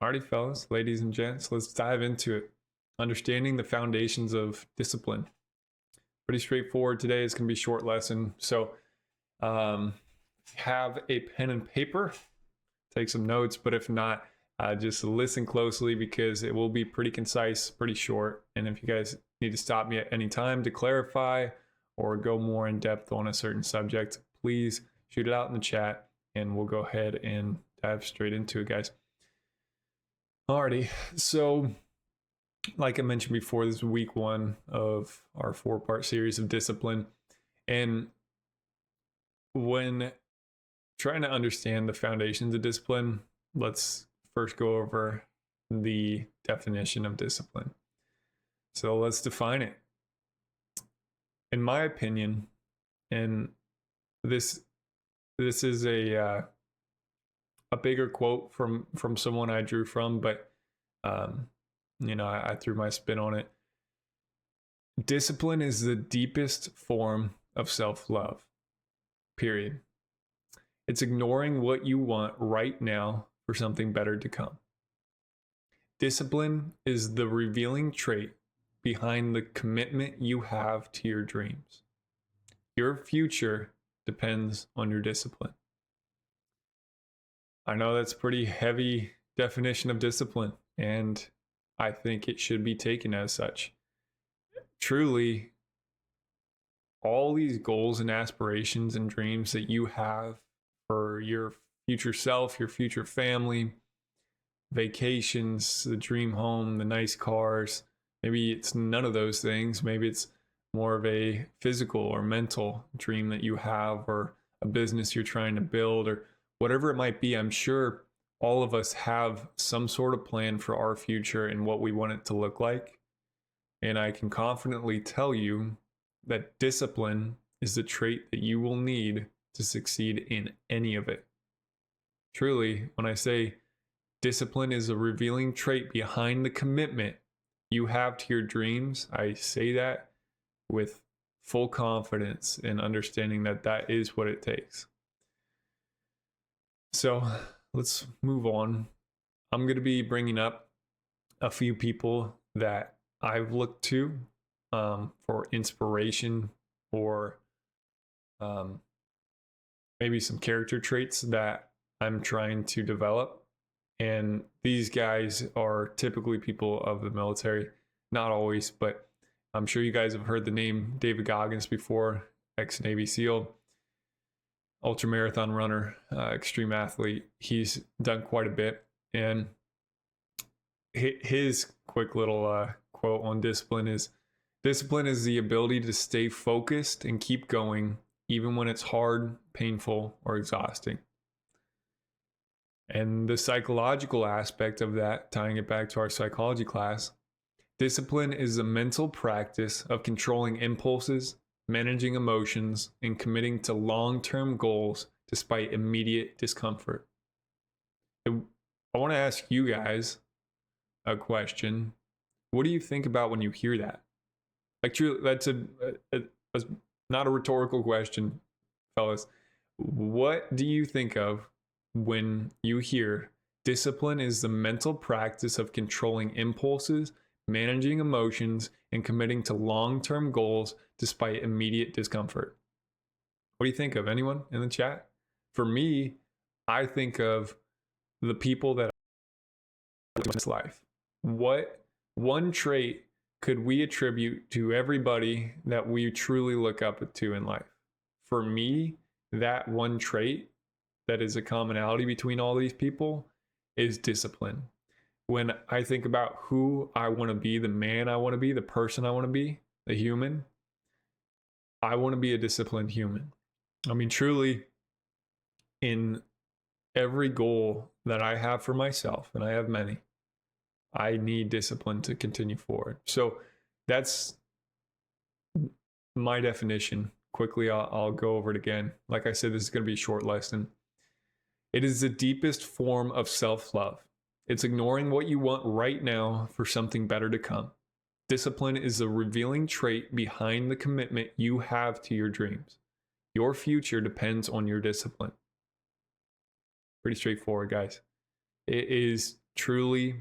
Alrighty, fellas, ladies and gents, let's dive into it. Understanding the foundations of discipline. Pretty straightforward today. It's going to be a short lesson. So, have a pen and paper, take some notes, but if not, just listen closely because it will be pretty concise, pretty short. And if you guys need to stop me at any time to clarify or go more in depth on a certain subject, please shoot it out in the chat and we'll go ahead and dive straight into it, guys. Alrighty, so like I mentioned before, this is week 1 of our 4-part series of discipline. And when trying to understand the foundations of discipline, let's first go over the definition of discipline. So let's define it. In my opinion, and this is a bigger quote from someone I drew from, but I threw my spin on it. Discipline is the deepest form of self-love, period. It's ignoring what you want right now for something better to come. Discipline is the revealing trait behind the commitment you have to your dreams. Your future depends on your discipline. I know that's a pretty heavy definition of discipline, and I think it should be taken as such. Truly, all these goals and aspirations and dreams that you have for your future self, your future family, vacations, the dream home, the nice cars, maybe it's none of those things. Maybe it's more of a physical or mental dream that you have, or a business you're trying to build, or whatever it might be. I'm sure all of us have some sort of plan for our future and what we want it to look like. And I can confidently tell you that discipline is the trait that you will need to succeed in any of it. Truly, when I say discipline is a revealing trait behind the commitment you have to your dreams, I say that with full confidence and understanding that that is what it takes. So let's move on. I'm going to be bringing up a few people that I've looked to for inspiration, or maybe some character traits that I'm trying to develop. And these guys are typically people of the military, not always, but I'm sure you guys have heard the name David Goggins before, ex-Navy SEAL, ultramarathon runner, extreme athlete. He's done quite a bit. And his quick little quote on discipline is the ability to stay focused and keep going even when it's hard, painful, or exhausting. And the psychological aspect of that, tying it back to our psychology class, discipline is a mental practice of controlling impulses, managing emotions, and committing to long-term goals despite immediate discomfort. I want to ask you guys a question. What do you think about when you hear that? Like, truly, that's not a rhetorical question, fellas. What do you think of when you hear discipline is the mental practice of controlling impulses, managing emotions, and committing to long-term goals despite immediate discomfort? What do you think of? Anyone in the chat? For me, I think of the people that in this life. What one trait could we attribute to everybody that we truly look up to in life? For me, that one trait that is a commonality between all these people is discipline. When I think about who I want to be, the man I want to be, the person I want to be, the human, I want to be a disciplined human. I mean, truly, in every goal that I have for myself, and I have many, I need discipline to continue forward. So that's my definition. Quickly, I'll go over it again. Like I said, this is going to be a short lesson. It is the deepest form of self-love. It's ignoring what you want right now for something better to come. Discipline is the revealing trait behind the commitment you have to your dreams. Your future depends on your discipline. Pretty straightforward, guys. It is truly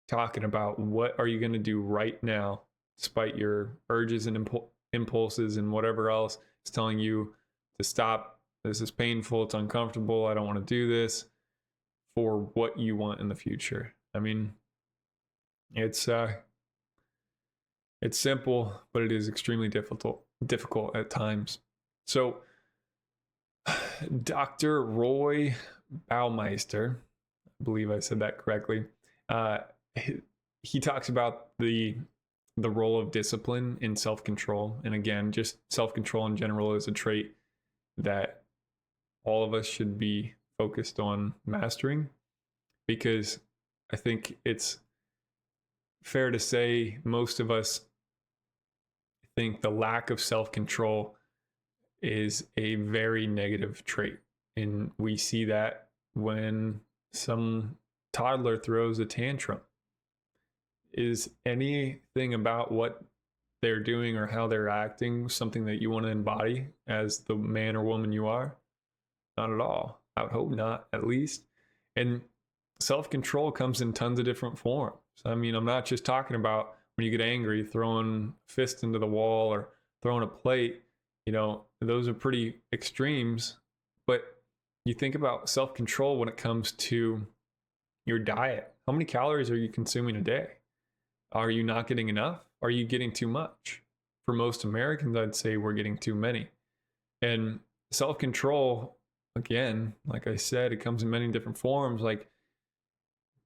talking about what are you going to do right now, despite your urges and impulses and whatever else is telling you to stop. This is painful. It's uncomfortable. I don't want to do this, for what you want in the future. I mean, it's simple, but it is extremely difficult at times. So Dr. Roy Baumeister, I believe I said that correctly, he talks about the role of discipline in self-control. And again, just self-control in general is a trait that all of us should be focused on mastering, because I think it's fair to say most of us think the lack of self-control is a very negative trait. And we see that when some toddler throws a tantrum. Is anything about what they're doing or how they're acting something that you want to embody as the man or woman you are? Not at all. I would hope not, at least. And self-control comes in tons of different forms. I mean, I'm not just talking about when you get angry, throwing a fist into the wall or throwing a plate. You know, those are pretty extremes. But you think about self-control when it comes to your diet. How many calories are you consuming a day? Are you not getting enough? Are you getting too much? For most Americans, I'd say we're getting too many. And self-control, again, like I said, it comes in many different forms. Like,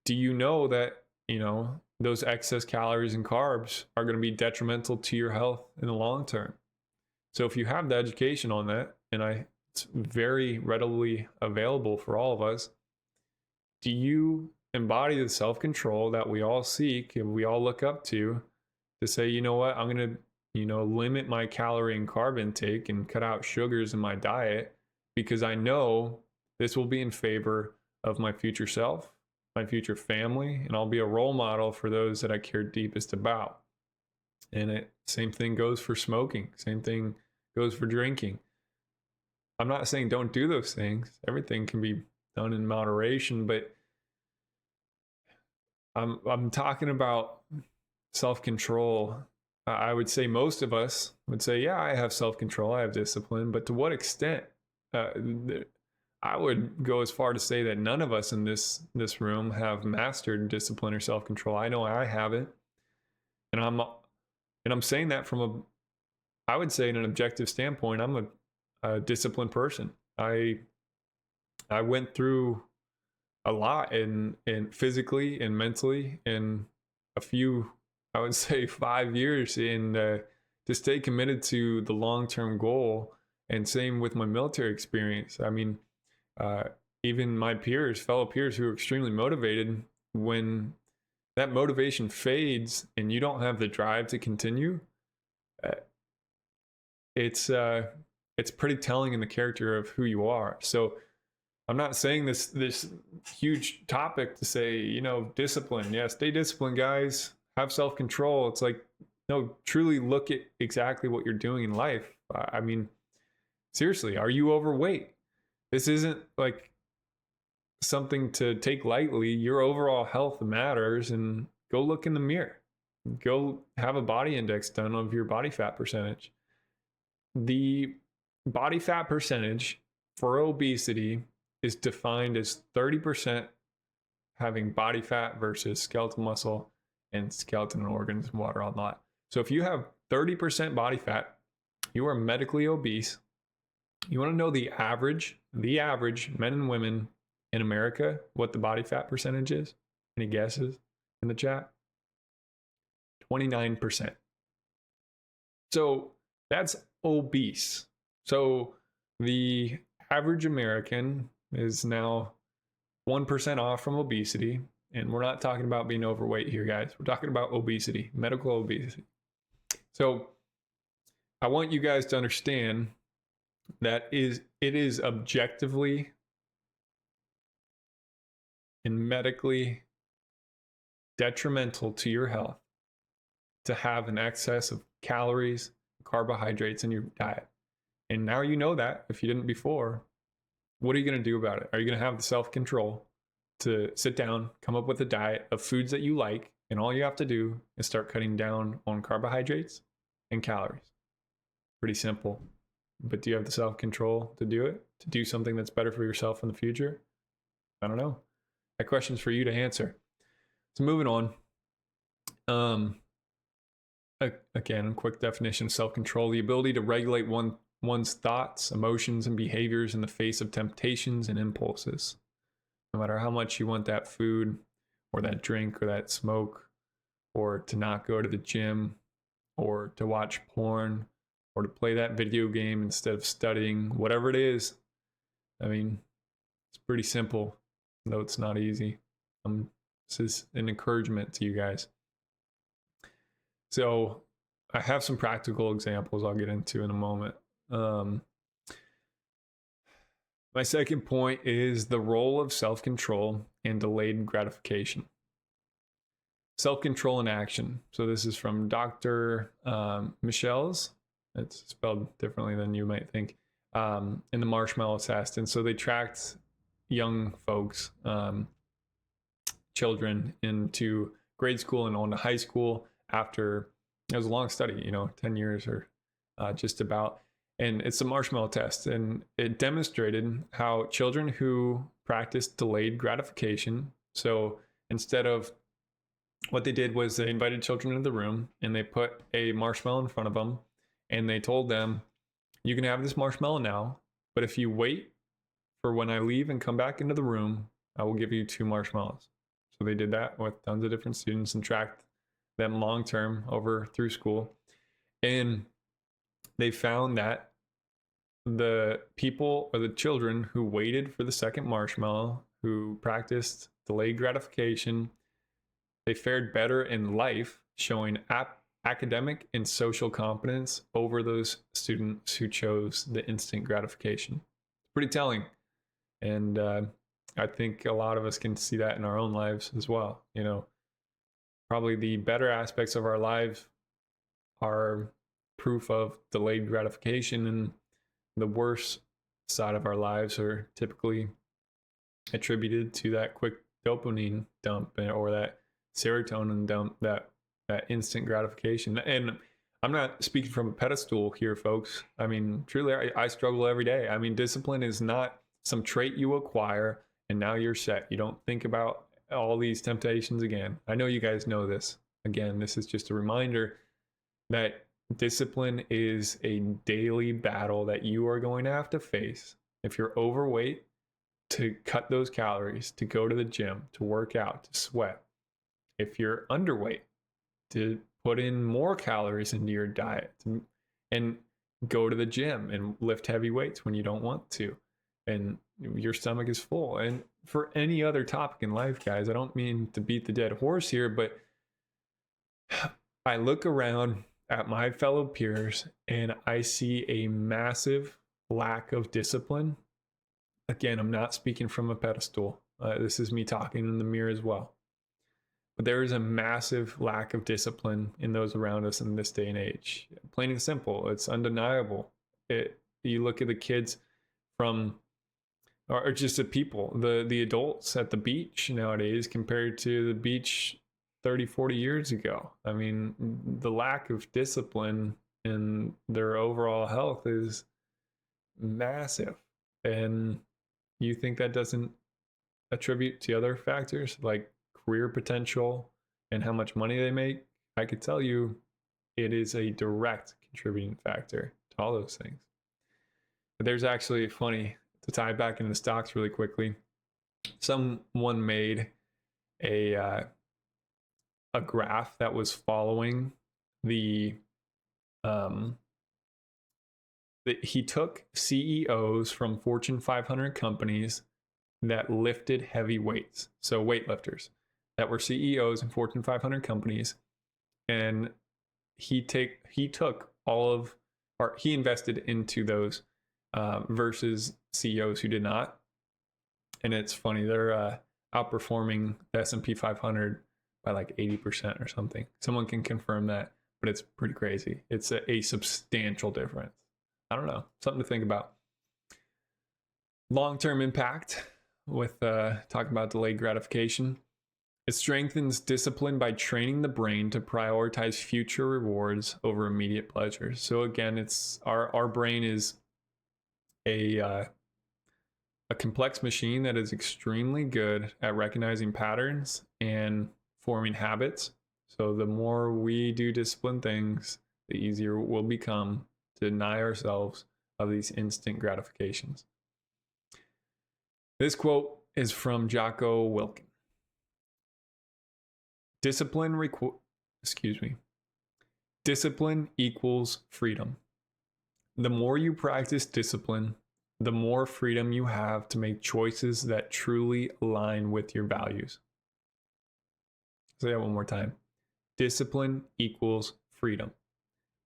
do you know that, you know, those excess calories and carbs are going to be detrimental to your health in the long term? So if you have the education on that, and it's very readily available for all of us, do you embody the self-control that we all seek and we all look up to say, you know what, I'm going to, you know, limit my calorie and carb intake and cut out sugars in my diet, because I know this will be in favor of my future self, my future family, and I'll be a role model for those that I care deepest about. And same thing goes for smoking. Same thing goes for drinking. I'm not saying don't do those things. Everything can be done in moderation, but I'm talking about self-control. I would say most of us would say, yeah, I have self-control, I have discipline, but to what extent? I would go as far to say that none of us in this room have mastered discipline or self-control. I know I haven't, and I'm saying that from I would say in an objective standpoint, I'm a disciplined person. I went through a lot in physically and mentally in a few, I would say 5 years, in to stay committed to the long-term goal. And same with my military experience. I mean, even my fellow peers who are extremely motivated, when that motivation fades and you don't have the drive to continue, it's pretty telling in the character of who you are. So I'm not saying this huge topic to say, you know, discipline. Yeah, stay disciplined, guys. Have self-control. It's like, no, truly look at exactly what you're doing in life. I mean, seriously, are you overweight? This isn't like something to take lightly. Your overall health matters, and go look in the mirror. Go have a body index done of your body fat percentage. The body fat percentage for obesity is defined as 30% having body fat versus skeletal muscle and skeleton organs and water on lot. So if you have 30% body fat, you are medically obese. You want to know the average men and women in America, what the body fat percentage is? Any guesses in the chat? 29%. So that's obese. So the average American is now 1% off from obesity. And we're not talking about being overweight here, guys. We're talking about obesity, medical obesity. So I want you guys to understand that it is objectively and medically detrimental to your health to have an excess of calories, carbohydrates in your diet. And now you know that, if you didn't before. What are you going to do about it? Are you going to have the self-control to sit down, come up with a diet of foods that you like, and all you have to do is start cutting down on carbohydrates and calories. Pretty simple. But do you have the self-control to do it? To do something that's better for yourself in the future? I don't know. That question's for you to answer. So moving on. Again, a quick definition of self-control: the ability to regulate one's thoughts, emotions, and behaviors in the face of temptations and impulses. No matter how much you want that food or that drink or that smoke, or to not go to the gym, or to watch porn, or to play that video game instead of studying, whatever it is, I mean, it's pretty simple, though it's not easy. This is an encouragement to you guys. So I have some practical examples I'll get into in a moment. My second point is the role of self-control and delayed gratification. Self-control in action. So this is from Dr. Michel's. It's spelled differently than you might think. In the marshmallow test. And so they tracked young folks, children, into grade school and on to high school after, it was a long study, 10 years or just about. And it's a marshmallow test, and it demonstrated how children who practiced delayed gratification, so instead of, what they did was they invited children into the room and they put a marshmallow in front of them, and they told them, you can have this marshmallow now, but if you wait for when I leave and come back into the room, I will give you 2 marshmallows. So they did that with tons of different students and tracked them long term over through school. And they found that the people or the children who waited for the second marshmallow, who practiced delayed gratification, they fared better in life, showing academic and social competence over those students who chose the instant gratification. It's pretty telling. And I think a lot of us can see that in our own lives as well. Probably the better aspects of our lives are proof of delayed gratification, and the worst side of our lives are typically attributed to that quick dopamine dump or that serotonin dump, that instant gratification. And I'm not speaking from a pedestal here, folks. I mean, truly, I struggle every day. I mean, discipline is not some trait you acquire and now you're set. You don't think about all these temptations again. I know you guys know this. Again, this is just a reminder that discipline is a daily battle that you are going to have to face. If you're overweight, to cut those calories, to go to the gym, to work out, to sweat. If you're underweight, to put in more calories into your diet and go to the gym and lift heavy weights when you don't want to, and your stomach is full. And for any other topic in life, guys, I don't mean to beat the dead horse here, but I look around at my fellow peers and I see a massive lack of discipline. Again, I'm not speaking from a pedestal. This is me talking in the mirror as well. But there is a massive lack of discipline in those around us in this day and age. Plain and simple, it's undeniable. You look at the kids or just the people, the adults at the beach nowadays compared to the beach 30, 40 years ago. I mean, the lack of discipline in their overall health is massive. And you think that doesn't attribute to other factors like career potential and how much money they make? I could tell you it is a direct contributing factor to all those things. But there's actually, funny, to tie back into the stocks really quickly, someone made a graph that was following he took CEOs from Fortune 500 companies that lifted heavy weights, so weightlifters that were CEOs in Fortune 500 companies, and he invested into those versus CEOs who did not. And it's funny, they're outperforming the S&P 500 by like 80% or something. Someone can confirm that, but it's pretty crazy. It's a substantial difference. I don't know, something to think about. Long-term impact. with talking about delayed gratification. It strengthens discipline by training the brain to prioritize future rewards over immediate pleasures. So again, it's our brain is a complex machine that is extremely good at recognizing patterns and forming habits. So the more we do disciplined things, the easier it will become to deny ourselves of these instant gratifications. This quote is from Jocko Willink. Discipline equals freedom. The more you practice discipline, the more freedom you have to make choices that truly align with your values. Say that one more time. Discipline equals freedom.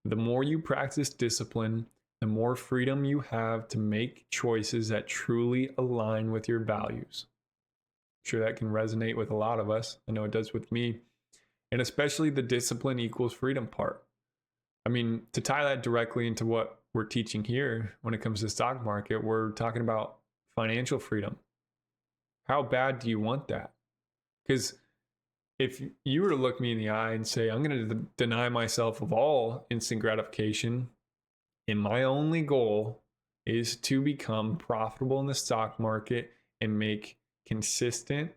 The more you practice discipline, the more freedom you have to make choices that truly align with your values. I'm sure that can resonate with a lot of us. I know it does with me. And especially the discipline equals freedom part. I mean, to tie that directly into what we're teaching here when it comes to the stock market, we're talking about financial freedom. How bad do you want that? Because if you were to look me in the eye and say, I'm going to deny myself of all instant gratification, and my only goal is to become profitable in the stock market and make consistent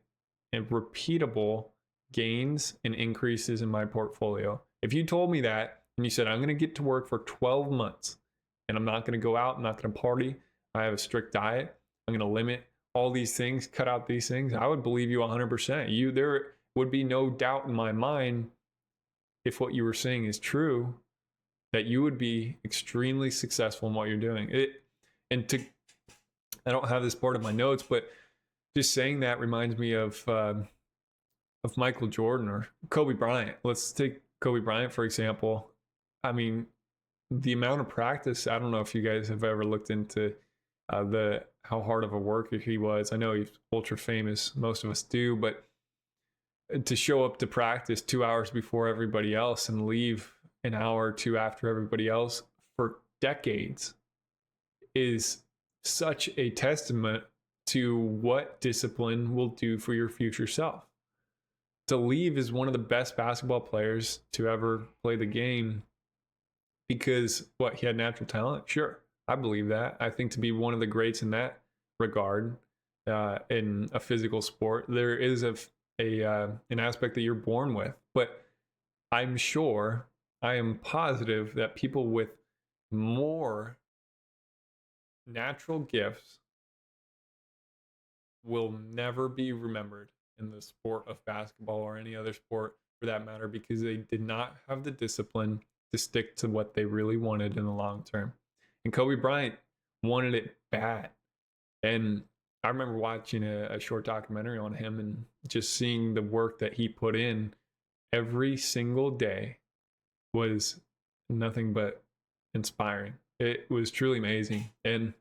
and repeatable gains and increases in my portfolio. If you told me that and you said, I'm going to get to work for 12 months and I'm not going to go out, I'm not going to party, I have a strict diet, I'm going to limit all these things, cut out these things, I would believe you 100%. There would be no doubt in my mind, if what you were saying is true, that you would be extremely successful in what you're doing. I don't have this part of my notes, but just saying that reminds me of Michael Jordan or Kobe Bryant. Let's take Kobe Bryant, for example. I mean, the amount of practice, I don't know if you guys have ever looked into how hard of a worker he was. I know he's ultra famous, most of us do, but to show up to practice 2 hours before everybody else and leave an hour or two after everybody else for decades is such a testament to what discipline will do for your future self. To leave is one of the best basketball players to ever play the game because he had natural talent? Sure, I believe that. I think to be one of the greats in that regard, in a physical sport, there is an aspect that you're born with. But I'm sure, I am positive that people with more natural gifts will never be remembered in the sport of basketball or any other sport for that matter, because they did not have the discipline to stick to what they really wanted in the long term. And Kobe Bryant wanted it bad. And I remember watching a short documentary on him and just seeing the work that he put in every single day was nothing but inspiring. It was truly amazing. And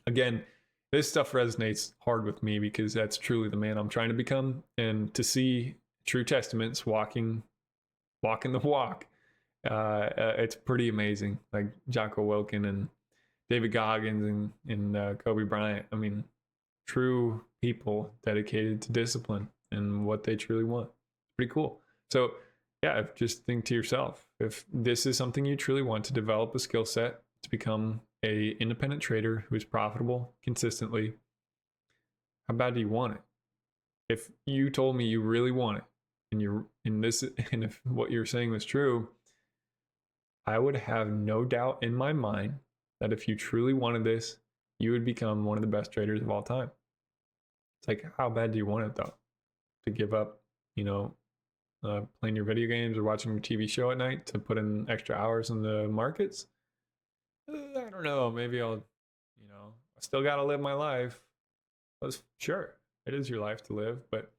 again, this stuff resonates hard with me because that's truly the man I'm trying to become. And to see true testaments walking the walk, it's pretty amazing. Like Jocko Willink and David Goggins and Kobe Bryant. I mean, true people dedicated to discipline and what they truly want. Pretty cool. So yeah, just think to yourself, if this is something you truly want to develop a skill set to become a independent trader who's profitable consistently, how bad do you want it? If you told me you really want it and if what you're saying was true, I would have no doubt in my mind that if you truly wanted this, you would become one of the best traders of all time. It's like, how bad do you want it though? To give up, playing your video games or watching your TV show at night to put in extra hours in the markets? I don't know. Maybe I still got to live my life. Sure, it is your life to live. But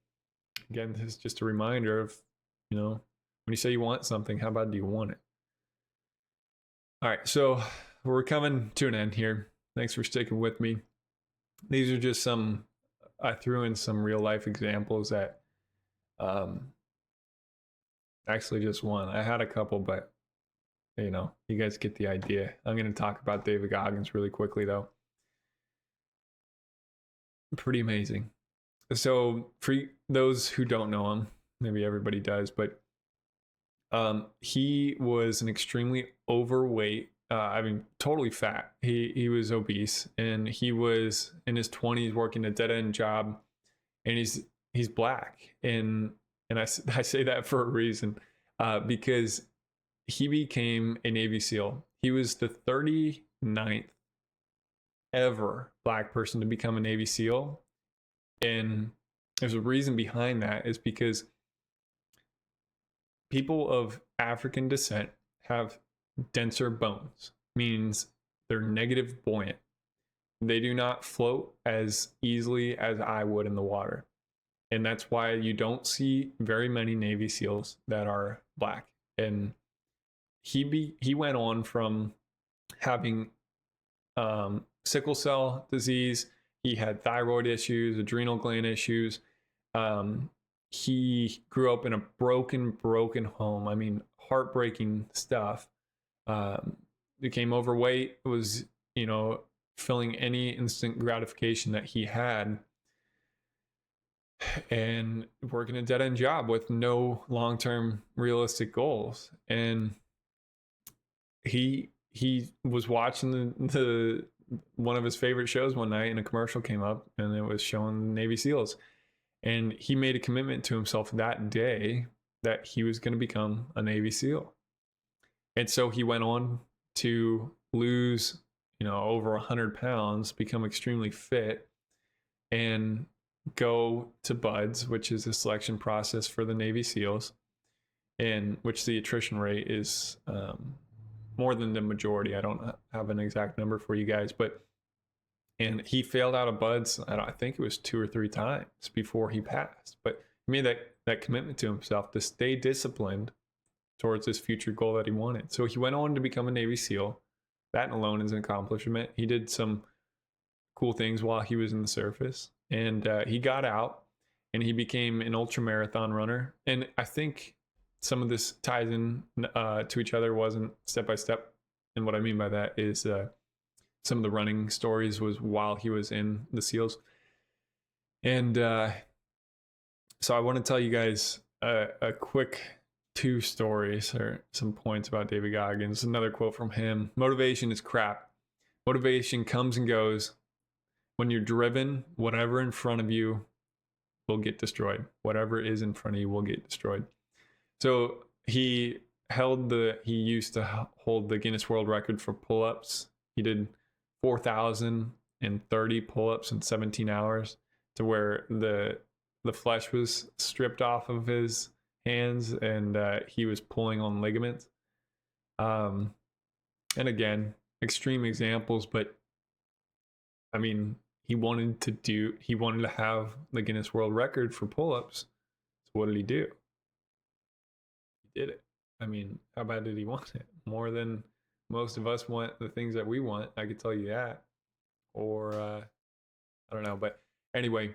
again, this is just a reminder of, when you say you want something, how bad do you want it? All right, so we're coming to an end here. Thanks for sticking with me. These are just I threw in some real life examples that actually just one. I had a couple, but you guys get the idea. I'm going to talk about David Goggins really quickly though. Pretty amazing. So for those who don't know him, maybe everybody does, but he was an extremely overweight. I mean, totally fat. He was obese, and he was in his 20s working a dead end job, and he's black, and I say that for a reason, because he became a Navy SEAL. He was the 39th ever black person to become a Navy SEAL, and there's a reason behind that. Is because people of African descent have denser bones, means they're negative buoyant. They do not float as easily as I would in the water. And that's why you don't see very many Navy SEALs that are black. And he went on from having sickle cell disease. He had thyroid issues, adrenal gland issues. He grew up in a broken home. I mean, heartbreaking stuff. Became overweight, was, filling any instant gratification that he had, and working a dead end job with no long term realistic goals. And he was watching the one of his favorite shows one night, and a commercial came up, and it was showing Navy SEAls. And he made a commitment to himself that day that he was going to become a Navy SEAL. And so he went on to lose, over 100 pounds, become extremely fit, and go to BUD/S, which is a selection process for the Navy SEALs, in which the attrition rate is more than the majority. I don't have an exact number for you guys, and he failed out of BUD/S, I think it was 2 or 3 times before he passed. But he made that commitment to himself to stay disciplined towards this future goal that he wanted. So he went on to become a Navy SEAL. That alone is an accomplishment. He did some cool things while he was in the surface, and he got out, and he became an ultra marathon runner. And I think some of this ties in to each other, wasn't step by step. And what I mean by that is some of the running stories was while he was in the SEALs. And so I want to tell you guys a quick 2 stories or some points about David Goggins. Another quote from him: "Motivation is crap. Motivation comes and goes. When you're driven, whatever in front of you will get destroyed. Whatever is in front of you will get destroyed." So he used to hold the Guinness World Record for pull-ups. He did 4,030 pull-ups in 17 hours, to where the flesh was stripped off of his hands, and he was pulling on ligaments. And again, extreme examples, but I mean, he wanted to have the Guinness World Record for pull-ups. So what did he do? He did it. I mean, how bad did he want it? More than most of us want the things that we want, I could tell you that. Or I don't know, but anyway,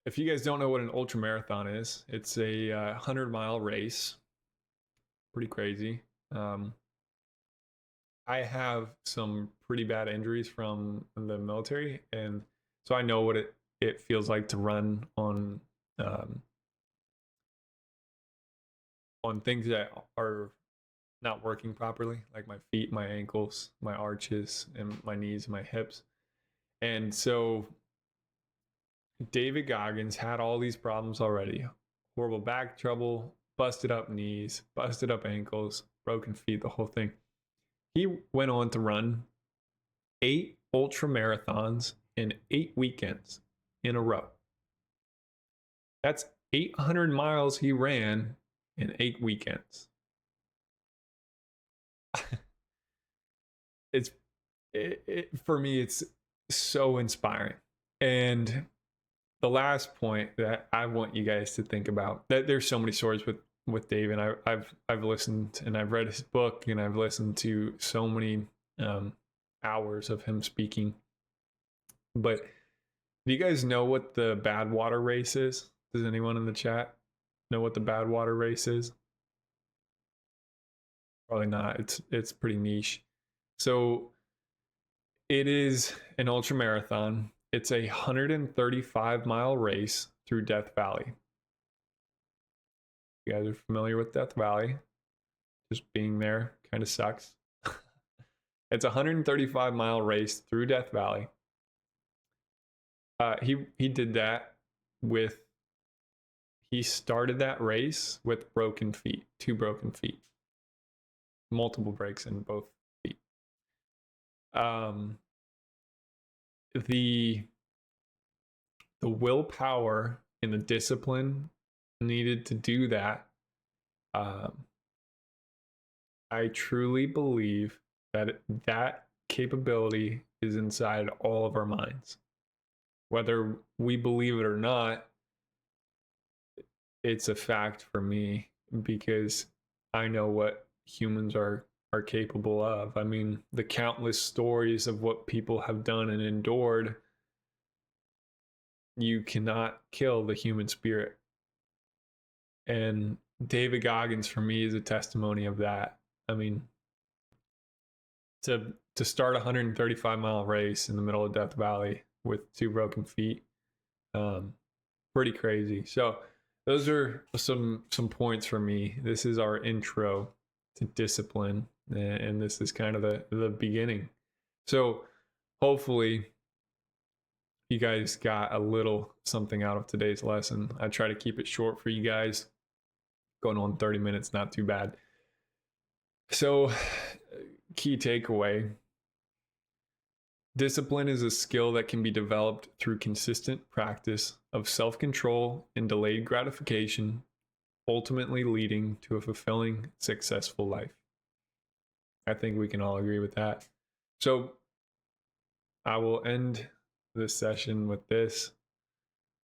if you guys don't know what an ultra marathon is, it's a 100-mile race. Pretty crazy. I have some pretty bad injuries from the military, and so I know what it feels like to run on things that are not working properly, like my feet, my ankles, my arches, and my knees, my hips. And so David Goggins had all these problems already: horrible back trouble, busted up knees, busted up ankles, broken feet, the whole thing. He went on to run 8 ultra marathons in 8 weekends in a row. That's 800 miles he ran in 8 weekends. For me, it's so inspiring. And the last point that I want you guys to think about, that there's so many stories with Dave, and I've listened, and I've read his book, and I've listened to so many hours of him speaking. But do you guys know what the Badwater race is? Does anyone in the chat know what the Badwater race is? Probably not. It's pretty niche. So it is an ultra marathon. It's a 135-mile race through Death Valley. You guys are familiar with Death Valley. Just being there kind of sucks. It's a 135-mile race through Death Valley. He did that with, he started that race with broken feet, 2 broken feet, multiple breaks in both feet. The willpower and the discipline needed to do that, I truly believe that capability is inside all of our minds. Whether we believe it or not, it's a fact for me, because I know what humans are capable of. I mean, the countless stories of what people have done and endured, you cannot kill the human spirit. And David Goggins, for me, is a testimony of that. I mean, to start a 135-mile race in the middle of Death Valley with 2 broken feet, pretty crazy. So those are some points for me. This is our intro to discipline, and this is kind of the beginning. So hopefully you guys got a little something out of today's lesson. I try to keep it short for you guys. Going on 30 minutes, not too bad. So, key takeaway: discipline is a skill that can be developed through consistent practice of self-control and delayed gratification, ultimately leading to a fulfilling, successful life. I think we can all agree with that. So I will end this session with this.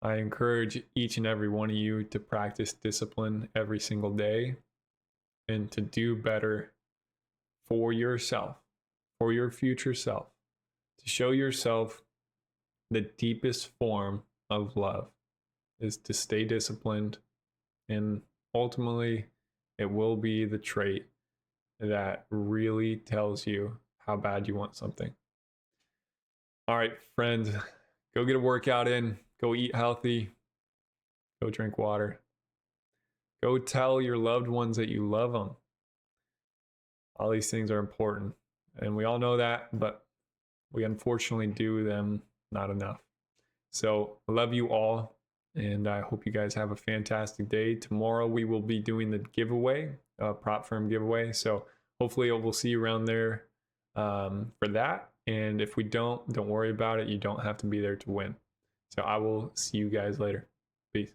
I encourage each and every one of you to practice discipline every single day and to do better for yourself, for your future self, to show yourself the deepest form of love is to stay disciplined, and ultimately it will be the trait that really tells you how bad you want something. All right, friends, go get a workout in, go eat healthy, go drink water, go tell your loved ones that you love them. All these things are important, and we all know that, but we unfortunately do them not enough. So I love you all, and I hope you guys have a fantastic day. Tomorrow we will be doing the giveaway, prop firm giveaway. So hopefully we'll see you around there for that. And if we don't worry about it. You don't have to be there to win. So I will see you guys later. Peace.